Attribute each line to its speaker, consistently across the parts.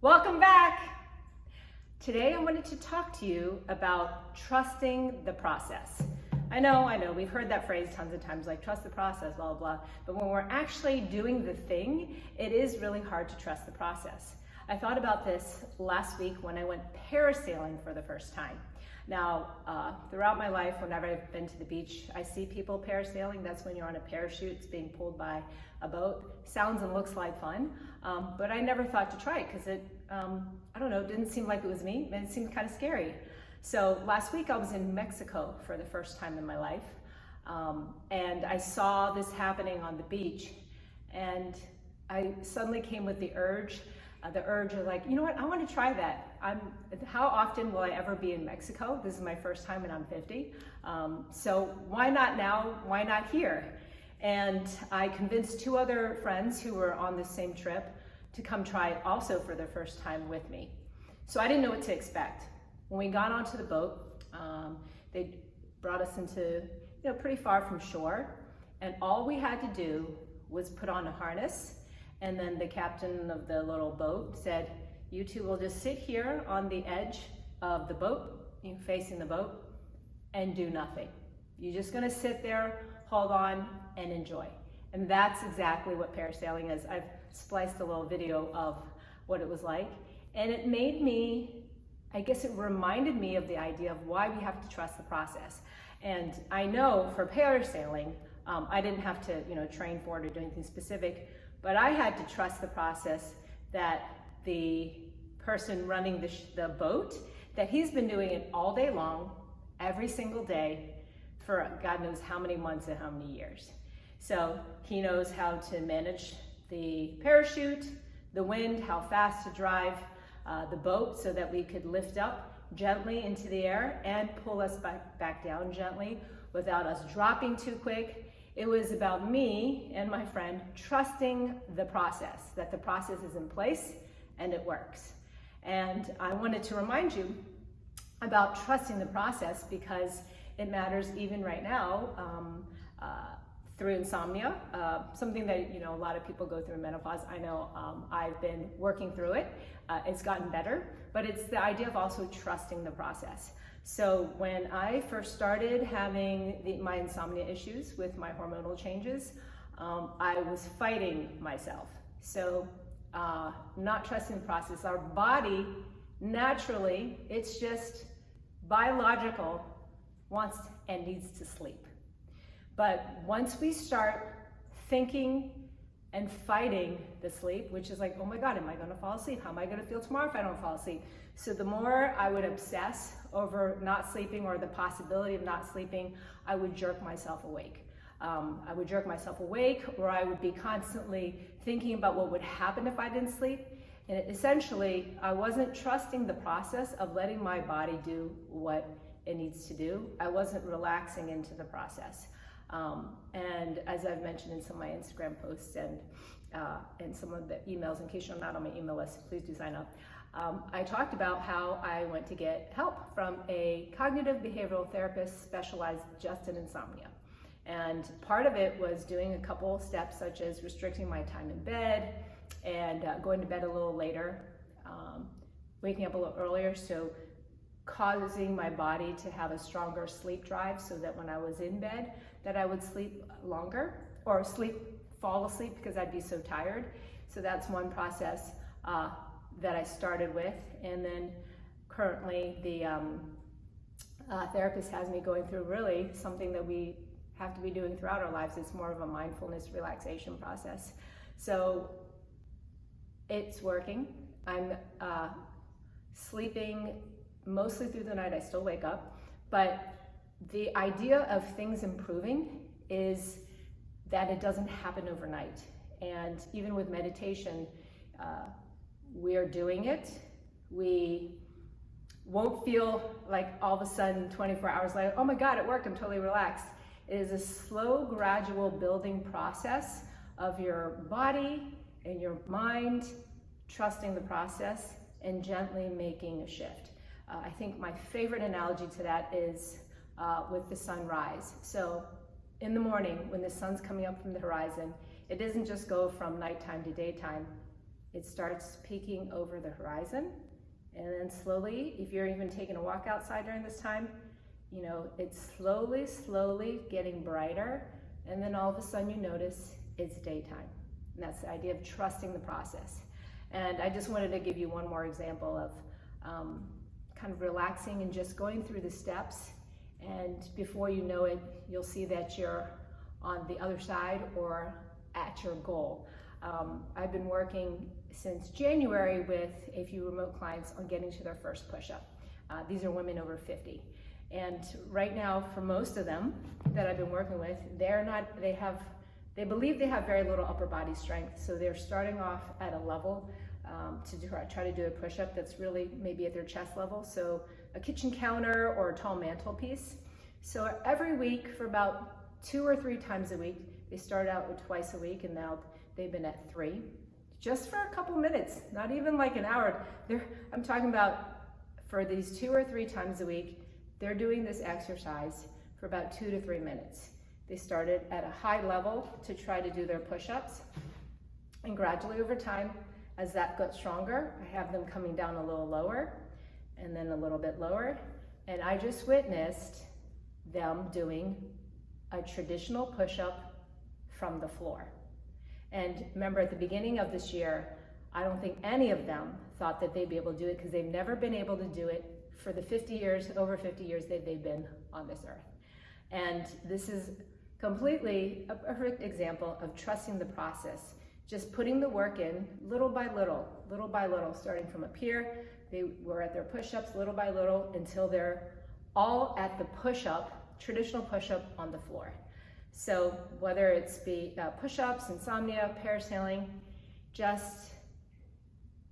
Speaker 1: Welcome back. Today I wanted to talk to you about trusting the process. I know, we've heard that phrase tons of times, like trust the process, blah, blah, blah. But when we're actually doing the thing, it is really hard to trust the process. I thought about this last week when I went parasailing for the first time. Now, throughout my life, whenever I've been to the beach, I see people parasailing. That's when you're on a parachute, it's being pulled by a boat. Sounds and looks like fun, but I never thought to try it because it, I don't know, it didn't seem like it was me, and it seemed kind of scary. So last week I was in Mexico for the first time in my life, and I saw this happening on the beach, and I suddenly came with the urge of like, you know what, I want to try that. How often will I ever be in Mexico? This is my first time and I'm 50. So why not now? Why not here? And I convinced two other friends who were on the same trip to come try it also for their first time with me. So I didn't know what to expect. When we got onto the boat, they brought us into, pretty far from shore. And all we had to do was put on a harness. And then the captain of the little boat said, you two will just sit here on the edge of the boat, facing the boat, and do nothing. You're just gonna sit there, hold on, and enjoy. And that's exactly what parasailing is. I've spliced a little video of what it was like. And it made me, I guess it reminded me of the idea of why we have to trust the process. And I know for parasailing, I didn't have to train for it or do anything specific, but I had to trust the process that the person running the boat, that he's been doing it all day long, every single day, for God knows how many months and how many years. So he knows how to manage the parachute, the wind, how fast to drive the boat so that we could lift up gently into the air and pull us back down gently without us dropping too quick. It was about me and my friend trusting the process, that the process is in place and it works. And I wanted to remind you about trusting the process because it matters even right now through insomnia, something that a lot of people go through in menopause. I know I've been working through it. It's gotten better, but it's the idea of also trusting the process. So when I first started having my insomnia issues with my hormonal changes, I was fighting myself. So not trusting the process. Our body, naturally, it's just biological, wants and needs to sleep. But once we start thinking and fighting the sleep, which is like, oh my God, am I gonna fall asleep? How am I gonna feel tomorrow if I don't fall asleep? So the more I would obsess over not sleeping or the possibility of not sleeping, I would jerk myself awake. I would jerk myself awake, or I would be constantly thinking about what would happen if I didn't sleep. And essentially, I wasn't trusting the process of letting my body do what it needs to do. I wasn't relaxing into the process. And as I've mentioned in some of my Instagram posts and some of the emails, in case you're not on my email list, please do sign up. I talked about how I went to get help from a cognitive behavioral therapist specialized just in insomnia. And part of it was doing a couple steps such as restricting my time in bed and going to bed a little later, waking up a little earlier, so causing my body to have a stronger sleep drive so that when I was in bed that I would sleep longer or fall asleep because I'd be so tired. So that's one process that I started with. And then currently the therapist has me going through really something that we have to be doing throughout our lives. It's more of a mindfulness relaxation process. So it's working. I'm sleeping mostly through the night. I still wake up, but the idea of things improving is that it doesn't happen overnight. And even with meditation, we're doing it. We won't feel like all of a sudden 24 hours later, oh my God, it worked, I'm totally relaxed. It is a slow, gradual building process of your body and your mind, trusting the process and gently making a shift. I think my favorite analogy to that is with the sunrise. So in the morning, when the sun's coming up from the horizon, it doesn't just go from nighttime to daytime. it starts peeking over the horizon. And then slowly, if you're even taking a walk outside during this time, you know, it's slowly getting brighter. And then all of a sudden you notice it's daytime. And that's the idea of trusting the process. And I just wanted to give you one more example of kind of relaxing and just going through the steps. And before you know it, you'll see that you're on the other side or at your goal. I've been working since January with a few remote clients on getting to their first push-up. These are women over 50. And right now, for most of them that I've been working with, they believe they have very little upper body strength. So they're starting off at a level to try to do a push-up that's really maybe at their chest level. So a kitchen counter or a tall mantelpiece. So every week for about 2 or 3 times a week, they started out with twice a week and now they've been at 3, just for a couple minutes, not even like an hour. I'm talking about for these 2 or 3 times a week, they're doing this exercise for about 2 to 3 minutes. They started at a high level to try to do their push-ups, and gradually over time, as that got stronger, I have them coming down a little lower and then a little bit lower. And I just witnessed them doing a traditional push-up from the floor. And remember, at the beginning of this year, I don't think any of them thought that they'd be able to do it because they've never been able to do it for the over 50 years that they've been on this earth. And this is completely a perfect example of trusting the process. Just putting the work in little by little, starting from up here. They were at their push-ups little by little until they're all at the push-up, traditional push-up on the floor. So whether it's push-ups, insomnia, parasailing, just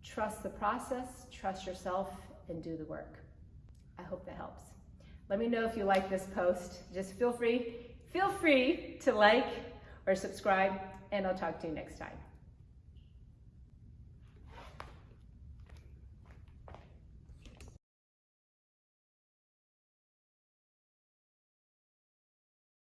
Speaker 1: trust the process, trust yourself, and do the work. I hope that helps. Let me know if you like this post. Just feel free to like or subscribe, and I'll talk to you next time.